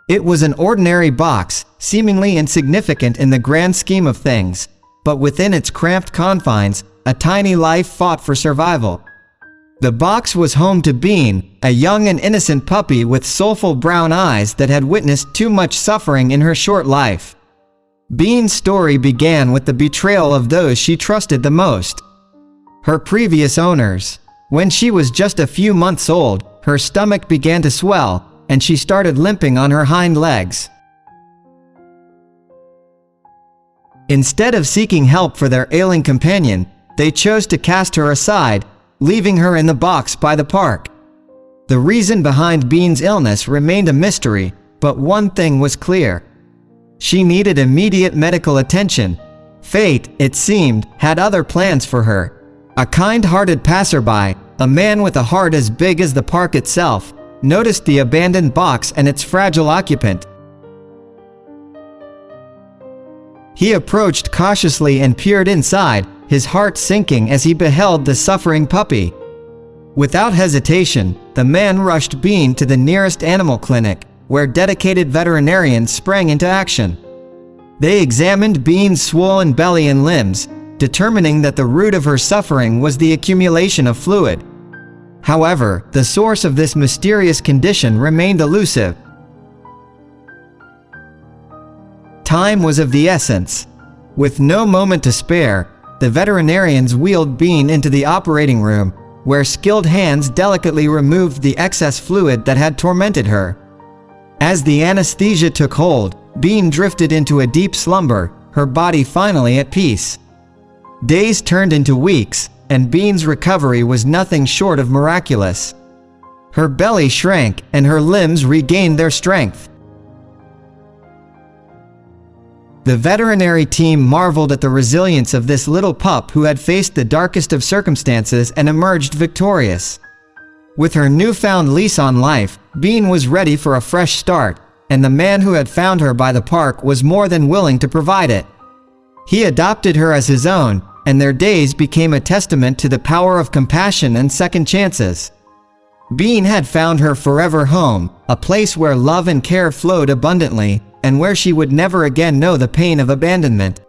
It was an ordinary box, seemingly insignificant in the grand scheme of things, but within its cramped confines, a tiny life fought for survival. The box was home to Bean, a young and innocent puppy with soulful brown eyes that had witnessed too much suffering in her short life. Bean's story began with the betrayal of those she trusted the most: her previous owners. When she was just a few months old, her stomach began to swell, and she started limping on her hind legs. Instead of seeking help for their ailing companion, they chose to cast her aside, leaving her in the box by the park. The reason behind Bean's illness remained a mystery, but one thing was clear: she needed immediate medical attention. Fate, it seemed, had other plans for her. A kind-hearted passerby, a man with a heart as big as the park itself, noticed the abandoned box and its fragile occupant. He approached cautiously and peered inside, his heart sinking as he beheld the suffering puppy. Without hesitation, the man rushed Bean to the nearest animal clinic, where dedicated veterinarians sprang into action. They examined Bean's swollen belly and limbs, determining that the root of her suffering was the accumulation of fluid. However, the source of this mysterious condition remained elusive. Time was of the essence. With no moment to spare, the veterinarians wheeled Bean into the operating room, where skilled hands delicately removed the excess fluid that had tormented her. As the anesthesia took hold, Bean drifted into a deep slumber, her body finally at peace. Days turned into weeks, and Bean's recovery was nothing short of miraculous. Her belly shrank, and her limbs regained their strength. The veterinary team marveled at the resilience of this little pup who had faced the darkest of circumstances and emerged victorious. With her newfound lease on life, Bean was ready for a fresh start, and the man who had found her by the park was more than willing to provide it. He adopted her as his own, and their days became a testament to the power of compassion and second chances. Bean had found her forever home, a place where love and care flowed abundantly, and where she would never again know the pain of abandonment.